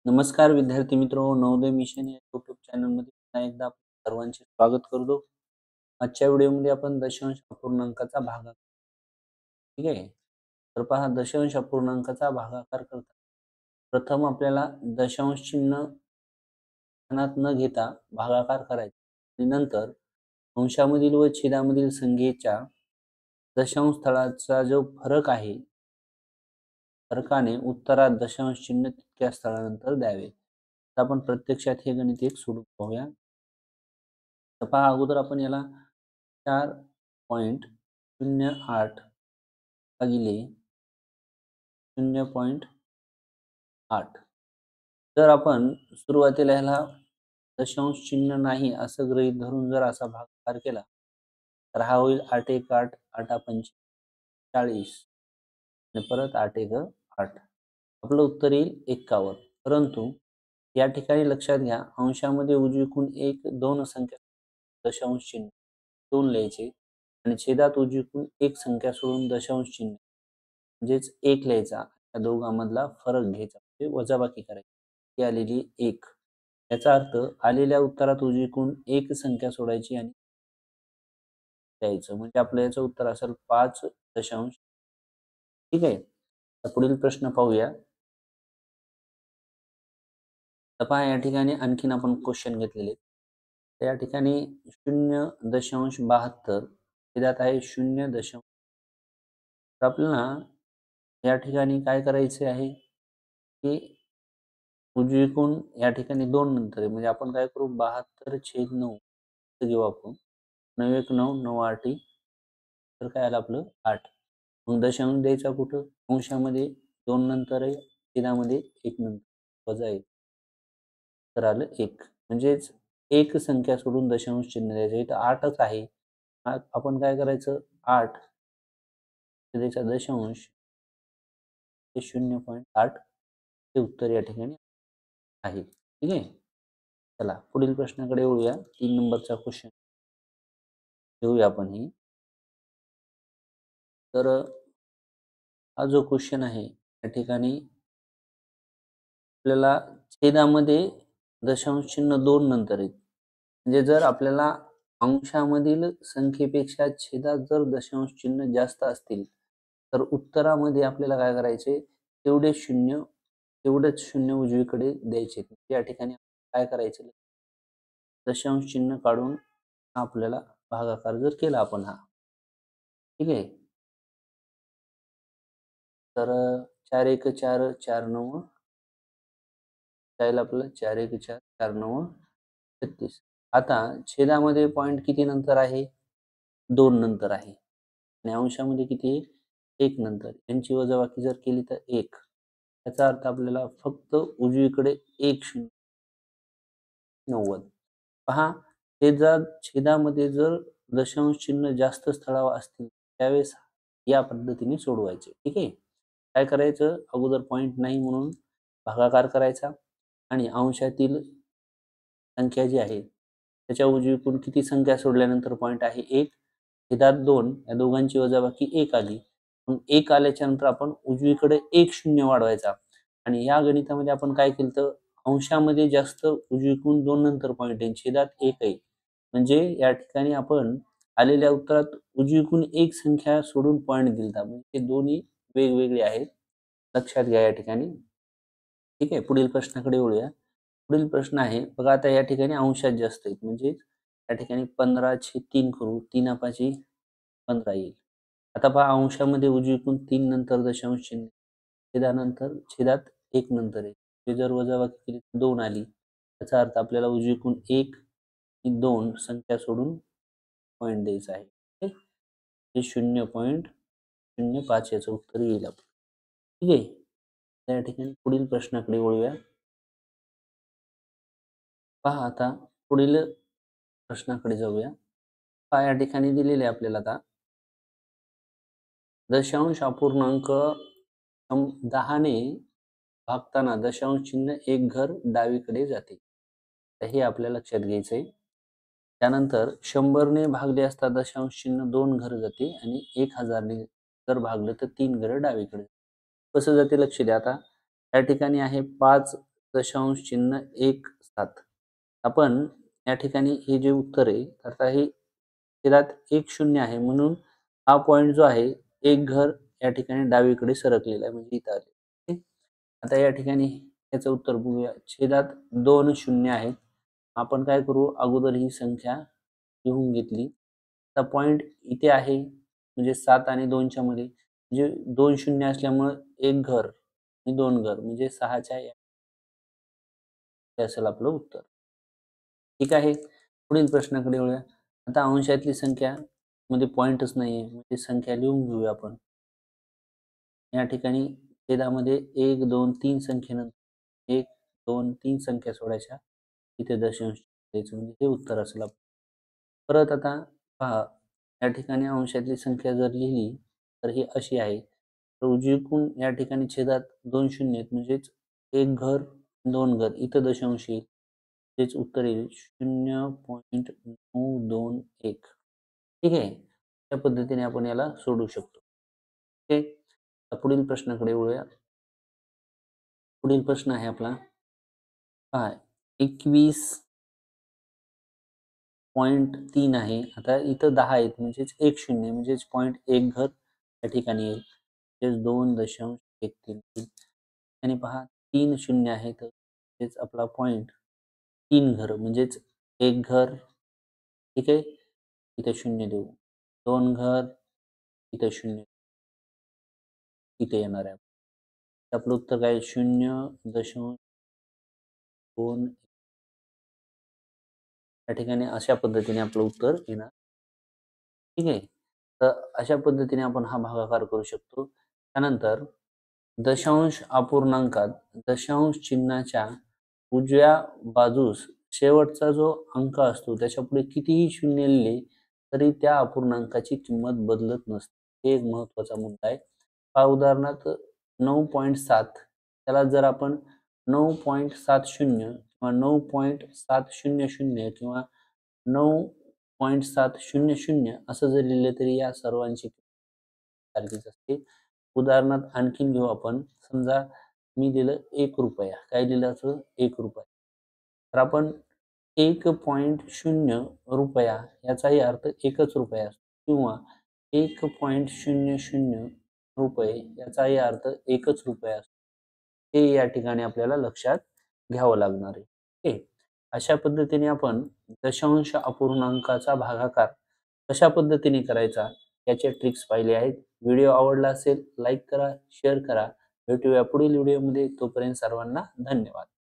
नमस्कार विद्यार्थी मित्र नवोदय मिशन या यूट्यूब चॅनलमध्ये पुन्हा एकदा आपण सर्वांचे स्वागत करतो. आजच्या व्हिडिओमध्ये आपण दशांश अपूर्णांकाचा भागाकार. ठीक आहे. तर पहा दशांश अपूर्णांकाचा भागाकार करता प्रथम आपल्याला दशांश चिन्ह ध्यानात न घेता भागाकार करायचा आणि नंतर अंशामधील व छेदामधील संख्येच्या दशांश स्थळाचा जो फरक आहे फरकाने उत्तरात दशांश चिन्ह तितक्या स्थळानंतर द्यावे. आता आपण प्रत्यक्षात हे गणित एक सोडून पाहूया. तर पहा अगोदर आपण याला 4.08 भागिले 0.8 जर आपण सुरुवातीला ह्याला दशांश चिन्ह नाही असं गृहीत धरून जर असा भागाकार केला तर हा होईल 8 1 8 8 पंच 40 आणि परत 8 1 8 आपलं उत्तर येईल 51. परंतु या ठिकाणी लक्षात घ्या अंशामध्ये उजवीकडून एक दोन संख्या दशांश चिन्ह 2 लिहायचे आणि छेदात उजवीकडून एक संख्या सोडून दशांश चिन्ह म्हणजेच 1 लिहायचा. या दोघांमधला फरक घ्यायचा म्हणजे वजाबाकी करायची. ही आलेली 1. याचा अर्थ आलेल्या उत्तरात उजवीकडून एक संख्या सोडायची आणि द्यायचं म्हणजे आपलं याचं उत्तर असेल 5 दशांश. ठीक आहे. तर पुढील प्रश्न पाहूया. तर पहा या ठिकाणी आणखीन आपण क्वेश्चन घेतलेले. तर या ठिकाणी 0.72 छेदात आहे 0. तर आपल्याला या ठिकाणी काय करायचे आहे की उजवीकडून या ठिकाणी 2 नंतर म्हणजे आपण काय करू 72/9 घेऊ आपण 9 1 9 9 8 तर काय आलं आपलं 8. मग दशांश द्यायचा कुठं अंशामध्ये 2 नंतर आहे छेदामध्ये 1 नंतर वजा 1 तर आलं 1 म्हणजेच एक संख्या सोडून दशांश चिन्ह द्यायचं. इथं 8च आहे. आपण काय करायचं 8 त्याचा दशांश हे 0.8 हे उत्तर या ठिकाणी आहे. ठीक आहे. चला पुढील प्रश्नाकडे वळूया. 3 नंबरचा क्वेश्चन घेऊया आपण ही. तर हा जो क्वेश्चन आहे या ठिकाणी आपल्याला छेदामध्ये दशांश चिन्ह 2 नंतर आहेत. म्हणजे जर आपल्याला अंशामधील संख्येपेक्षा छेदात जर दशांश चिन्ह जास्त असतील तर उत्तरामध्ये आपल्याला काय करायचे तेवढेच शून्य उजवीकडे द्यायचे. या ठिकाणी काय करायचे दशांश चिन्ह काढून आपल्याला भागाकार जर केला आपण हा. ठीक आहे. तर 4 1 4 4 9 जाईल आपलं 4 1 4 4 9 36. आता छेदामध्ये पॉइंट किती नंतर आहे 2 नंतर आहे आणि अंशामध्ये किती आहे 1 नंतर. यांची वजाबाकी जर केली तर 1. याचा अर्थ आपल्याला फक्त उजवीकडे 1 0 90. पहा छेदामध्ये जर दशांश चिन्ह जास्त स्थळावर असतील त्यावेळेस या पद्धतीने सोडवायचे. ठीक आहे. काय करायचं अगोदर पॉइंट नाही म्हणून भागाकार करायचा आणि अंशातील संख्या जी आहे त्याच्या उजवीकडून किती संख्या सोडल्यानंतर पॉइंट आहे 1 छेदात 2 या दोघांची वजाबाकी 1 आली. मग 1 आल्याच्या नंतर आपण उजवीकडे 1 0 वाढवायचा आणि या गणितामध्ये आपण काय केलं तर अंशामध्ये जास्त उजवीकडून 2 नंतर पॉइंट आहे छेदात 1 आहे. म्हणजे या ठिकाणी आपण आलेल्या उत्तरात उजवीकडून एक संख्या सोडून पॉइंट दिलता. म्हणजे हे दोन्ही वेगवेगळे आहेत. लक्षात घ्या या ठिकाणी. ठीक आहे. पुढील प्रश्नाकडे वळूया. पुढील प्रश्न आहे बघा आता या ठिकाणी अंशात जास्त आहेत म्हणजे या ठिकाणी 15/3 करू 3 5 15 येईल. आता पहा अंशामध्ये उजवीकडून 3 नंतर दशांश चिन्ह छेदानंतर छेदात 1 नंतर आहे. ते जर वजाबाकी केली तर 2 आली. याचा अर्थ आपल्याला उजवीकडून 1 आणि 2 संख्या सोडून पॉइंट द्यायचा आहे. हे 0.05 याचं उत्तर येईल आपलं. ठीक आहे. त्या ठिकाणी पुढील प्रश्नाकडे वळूया. पहा आता पुढील प्रश्नाकडे जाऊया. पहा या ठिकाणी दिलेले आपल्याला आता दशांश अपूर्णांक 10 ने भागताना दशांश चिन्ह एक घर डावीकडे जाते. तर हे आपल्याला लक्षात घ्यायचं आहे. त्यानंतर 100 ने भागले असता दशांश चिन्ह 2 घर जाते आणि 1000 ने जर भागलं तर 3 घर डावीकडे. कसं जाते लक्ष द्या. आता या ठिकाणी आहे 5 दशांश चिन्ह 1,7. आपण या ठिकाणी हे जे उत्तर आहे, तर आता हे छेदात 1 शून्य आहे म्हणून हा पॉइंट जो आहे, एक घर या ठिकाणी डावीकडे सरकलेला आहे म्हणजे इथं आले. ठीक. आता या ठिकाणी याचं उत्तर बघूया. छेदात 2 शून्य आहेत. आपण काय करू, अगोदर ही संख्या लिहून घेतली. आता पॉइंट इथे आहे म्हणजे 7 आणि 2च्या मध्ये, म्हणजे 2 शून्य असल्यामुळे एक घर आणि 2 घर म्हणजे 6च्या हे असेल आपलं उत्तर. ठीक आहे. पुढील प्रश्नाकडे वळूया. आता अंशातली संख्या मध्ये पॉइंटच नाहीये, म्हणजे संख्या लिहून घेऊया आपण. या ठिकाणी छेदामध्ये 1, 2, 3 संख्येनंतर 1, 2, 3 संख्या सोडायच्या. इथे दशांश द्यायचं म्हणजे हे उत्तर असेल आपलं. परत आता पहा, या ठिकाणी अंशातली संख्या जर लिहिली तर ही अशी आहे. तर उजवीकडून या ठिकाणी छेदात 2 शून्य आहेत म्हणजेच एक घर, 2 घर. इथं दशांश येईल. तेच उत्तर येईल 0.921. ठीक आहे. त्या पद्धतीने आपण याला सोडवू शकतो. ओके. पुढील प्रश्नाकडे वळूया. पुढील प्रश्न आहे आपला पहा, 21.3 आहे. आता इथं 10 आहेत म्हणजेच 1 शून्य म्हणजेच पॉइंट एक घर या ठिकाणी येईल. म्हणजेच 2.13 आणि पहा 3 शून्य आहे तर तेच आपला पॉइंट 3 घर म्हणजेच एक घर. ठीक आहे. इथे शून्य देऊ. 2 घर, इथे शून्य इथे येणार आहे. आपलं उत्तर काय 0.2 या ठिकाणी अशा पद्धतीने आपलं उत्तर येणार. ठीक आहे. तर अशा पद्धतीने आपण हा भागाकार करू शकतो. त्यानंतर दशांश अपूर्णांकात दशांश चिन्हाच्या उजव्या बाजूस शेवटचा जो अंक असतो त्याच्यापुढे कितीही शून्य लिहिले तरी त्या अपूर्णांकाची किंमत बदलत नसते. हे एक महत्त्वाचा मुद्दा आहे. पहा उदाहरणार्थ 9.7 त्याला जर आपण 9.70 किंवा 9.700 किंवा 9.700 असं जर लिहिलं तरी या सर्वांची सारखीच असते. उदाहरणार्थ आणखीन घेऊ आपण. समजा मी दिलं 1 रुपया. काय लिहिलं असं 1 रुपया. तर आपण 1.0 रुपया याचाही अर्थ एकच रुपया असतो किंवा 1.00 रुपये याचाही अर्थ एकच रुपया असतो. हे या ठिकाणी आपल्याला लक्षात घ्यावं लागणार आहे. ओके. अशा पद्धतीने आपण दशांश अपूर्णांकाचा भागाकार कशा पद्धतीने करायचा याचे ट्रिक्स पाहिले आहेत. व्हिडिओ आवडला असेल लाईक करा, शेअर करा. भेटूया पुढील व्हिडिओमध्ये. तोपर्यंत सर्वांना धन्यवाद.